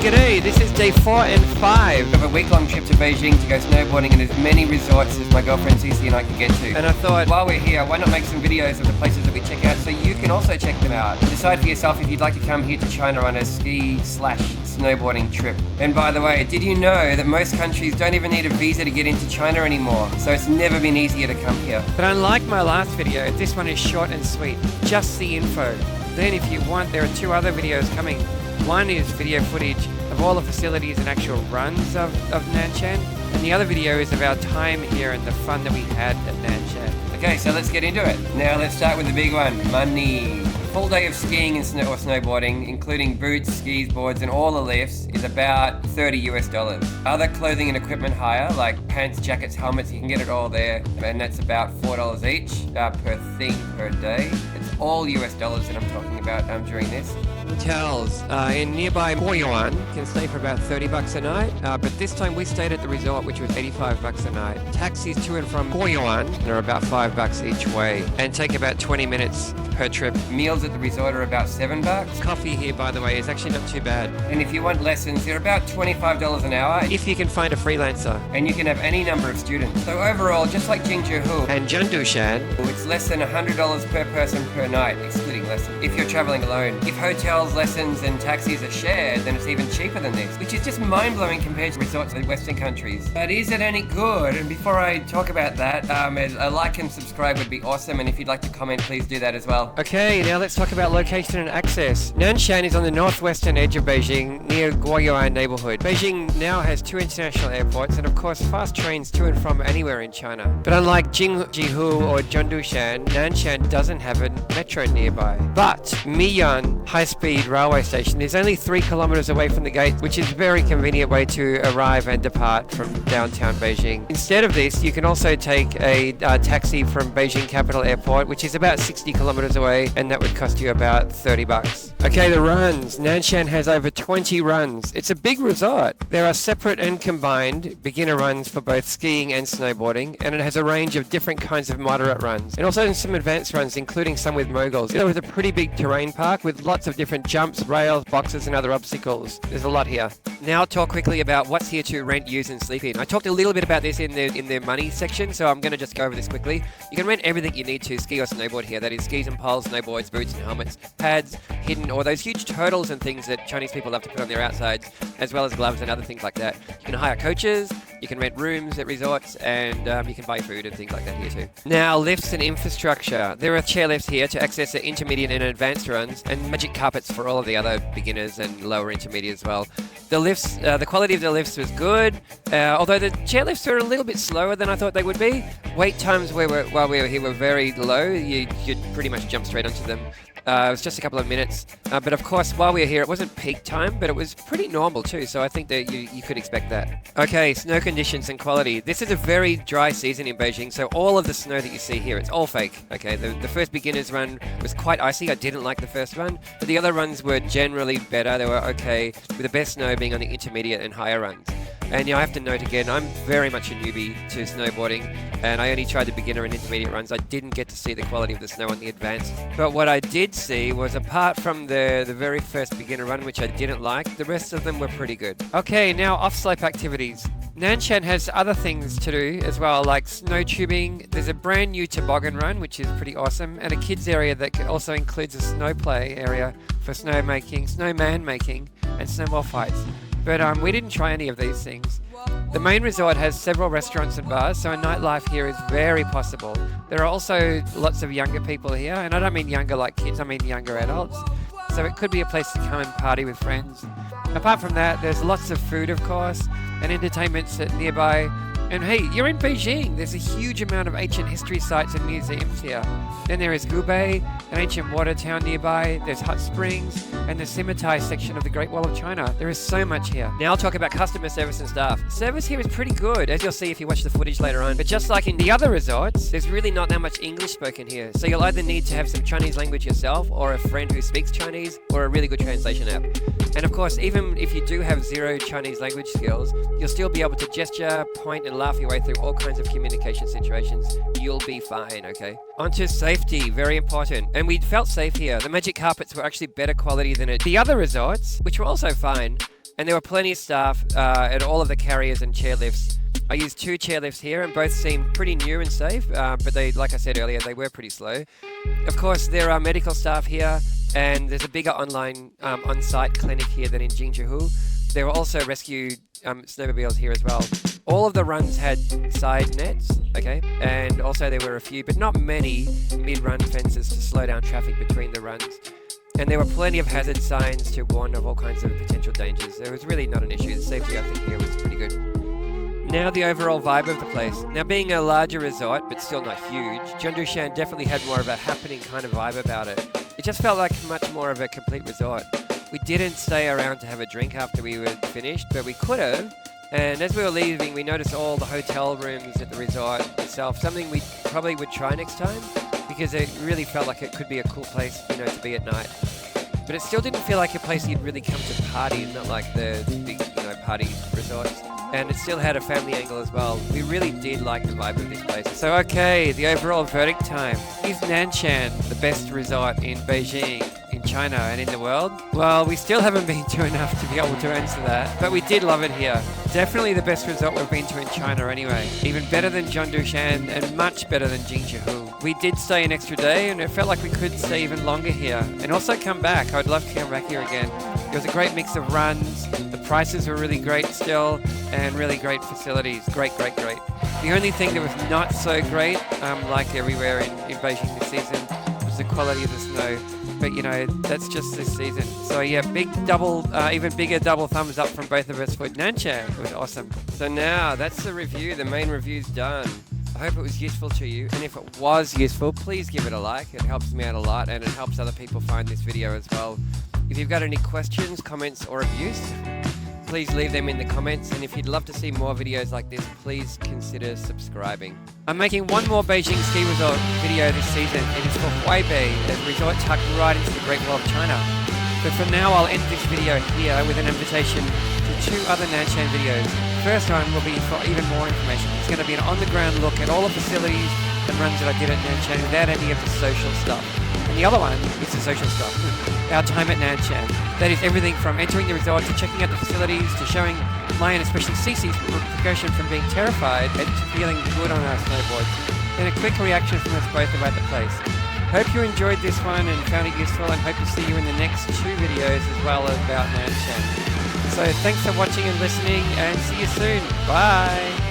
G'day, this is day 4 and 5 of a week-long trip to Beijing to go snowboarding in as many resorts as my girlfriend Cece and I can get to. and I thought, While we're here, why not make some videos of the places that we check out so you can also check them out. Decide for yourself if you'd like to come here to China on a ski/snowboarding trip. And by the way, did you know that most countries don't even need a visa to get into China anymore? So it's never been easier to come here. but unlike my last video, this one is short and sweet, just the info. Then if you want, there are 2 other videos coming. One is video footage of all the facilities and actual runs of NanShan, and the other video is of our time here and the fun that we had at NanShan. Okay, so let's get into it. Now let's start with the big one, money. A full day of skiing and snowboarding, including boots, skis, boards, and all the lifts, is about $30 US. Other clothing and equipment hire, like pants, jackets, helmets, you can get it all there, and that's about $4 each per thing per day. It's all US dollars that I'm talking about during this. Hotels in nearby Guoyuan can stay for about $30 a night, but this time we stayed at the resort, which was $85 a night. Taxis to and from Guoyuan are about $5 each way and take about 20 minutes per trip. Meals at the resort are about $7. Coffee here, by the way, is actually not too bad. And if you want lessons, they're about $25 an hour, If you can find a freelancer. and you can have any number of students. So overall, just like Jingzhou, And Zhengdushan, it's less than $100 per person per night, excluding lessons, if you're traveling alone. If hotels, lessons, and taxis are shared, then it's even cheaper than this, which is just mind-blowing compared to resorts in Western countries. But is it any good? And before I talk about that, a like and subscribe would be awesome, and if you'd like to comment, please do that as well. Okay, now let's talk about location and access. Nanshan is on the northwestern edge of Beijing, near Guoyuan neighborhood. Beijing now has 2 international airports and of course fast trains to and from anywhere in China. But unlike Jingzhou or Zhengdushan, Nanshan doesn't have a metro nearby. But Miyan high-speed railway station is only 3 kilometers away from the gate, which is a very convenient way to arrive and depart from downtown Beijing. Instead of this, you can also take a taxi from Beijing Capital Airport, which is about 60 kilometers away, and that would cost you about $30. Okay, the runs. Nanshan has over 20 runs. It's a big resort. There are separate and combined beginner runs for both skiing and snowboarding, and it has a range of different kinds of moderate runs, and also some advanced runs, including some with moguls. It was a pretty big terrain park with lots of different jumps, rails, boxes, and other obstacles. There's a lot here. Now I'll talk quickly about what's here to rent, use, and sleep in. I talked a little bit about this in the money section, so I'm going to just go over this quickly. You can rent everything you need to ski or snowboard here. That is skis and poles, snowboards, boots and helmets, pads, hidden, or those huge turtles and things that Chinese people love to put on their outsides, as well as gloves and other things like that. You can hire coaches, you can rent rooms at resorts, and you can buy food and things like that here too. Now, lifts and infrastructure. There are chairlifts here to access the intermediate and advanced runs, and magic carpets for all of the other beginners and lower intermediate as well. The lifts, the quality of the lifts was good, although the chairlifts were a little bit slower than I thought they would be. Wait times while we were here were very low. You'd pretty much jump straight onto them. It was just a couple of minutes, but of course while we were here it wasn't peak time, but it was pretty normal too, so I think that you could expect that. Okay, snow conditions and quality. This is a very dry season in Beijing, so all of the snow that you see here, it's all fake. Okay, the first beginner's run was quite icy. I didn't like the first run, but the other runs were generally better. They were okay, with the best snow being on the intermediate and higher runs. And I have to note again, I'm very much a newbie to snowboarding, and I only tried the beginner and intermediate runs. I didn't get to see the quality of the snow on the advanced. But what I did see was, apart from the very first beginner run, which I didn't like, the rest of them were pretty good. Okay, now off-slope activities. Nanshan has other things to do as well, like snow tubing. There's a brand new toboggan run, which is pretty awesome, and a kids area that also includes a snow play area for snowman making, and snowball fights. But we didn't try any of these things. The main resort has several restaurants and bars, so a nightlife here is very possible. There are also lots of younger people here, and I don't mean younger like kids, I mean younger adults. So it could be a place to come and party with friends. Apart from that, there's lots of food, of course, and entertainments at nearby. And hey, you're in Beijing. There's a huge amount of ancient history sites and museums here. Then there is Gubei, an ancient water town nearby. There's hot springs and the Scimitar section of the Great Wall of China. There is so much here. Now I'll talk about customer service and staff. Service here is pretty good, as you'll see if you watch the footage later on. But just like in the other resorts, there's really not that much English spoken here. So you'll either need to have some Chinese language yourself, or a friend who speaks Chinese, or a really good translation app. And of course, even if you do have zero Chinese language skills, you'll still be able to gesture, point, and laugh your way through all kinds of communication situations. You'll be fine, okay? Onto safety, very important. And we felt safe here. The magic carpets were actually better quality than at the other resorts, which were also fine. And there were plenty of staff at all of the carriers and chairlifts. I used 2 chairlifts here and both seemed pretty new and safe, but they, like I said earlier, they were pretty slow. Of course, there are medical staff here, and there's a bigger online on-site clinic here than in Jingzhou. There were also rescue snowmobiles here as well. All of the runs had side nets, okay, and also there were a few, but not many, mid-run fences to slow down traffic between the runs. And there were plenty of hazard signs to warn of all kinds of potential dangers. There was really not an issue. The safety, I think, here was pretty good. Now the overall vibe of the place. Now being a larger resort, but still not huge, Zhengzhou definitely had more of a happening kind of vibe about it. It just felt like much more of a complete resort. We didn't stay around to have a drink after we were finished, but we could have. And as we were leaving, we noticed all the hotel rooms at the resort itself, something we probably would try next time, because it really felt like it could be a cool place, you know, to be at night. But it still didn't feel like a place you'd really come to party, not like the big, you know, party resorts. And it still had a family angle as well. We really did like the vibe of this place. So okay, the overall verdict time. Is NanShan the best resort in Beijing, in China, and in the world? Well, we still haven't been to enough to be able to answer that, but we did love it here. Definitely the best resort we've been to in China anyway. Even better than Zhengzhou and much better than Jingzhou. We did stay an extra day and it felt like we could stay even longer here and also come back. I'd love to come back here again. It was a great mix of runs, the prices were really great still, and really great facilities. Great, great, great. The only thing that was not so great, like everywhere in Beijing this season, was the quality of the snow. But you know, that's just this season. So yeah, even bigger double thumbs up from both of us for NanShan. It was awesome. So now, that's the review. The main review's done. I hope it was useful to you, and if it was useful, please give it a like. It helps me out a lot, and it helps other people find this video as well. If you've got any questions, comments, or abuse, please leave them in the comments, and if you'd love to see more videos like this, please consider subscribing. I'm making one more Beijing ski resort video this season. It is for Huaibei, a resort tucked right into the Great Wall of China. But for now, I'll end this video here with an invitation to 2 other NanShan videos. First one will be for even more information. It's going to be an on-the-ground look at all the facilities and runs that I did at NanShan without any of the social stuff. And the other one is the social stuff, our time at NanShan. That is everything from entering the resort to checking out the facilities to showing my and especially Cece's progression from being terrified and to feeling good on our snowboards. And a quick reaction from us both about the place. Hope you enjoyed this one and found it useful, and hope to see you in the next 2 videos as well about NanShan. So thanks for watching and listening, and see you soon. Bye!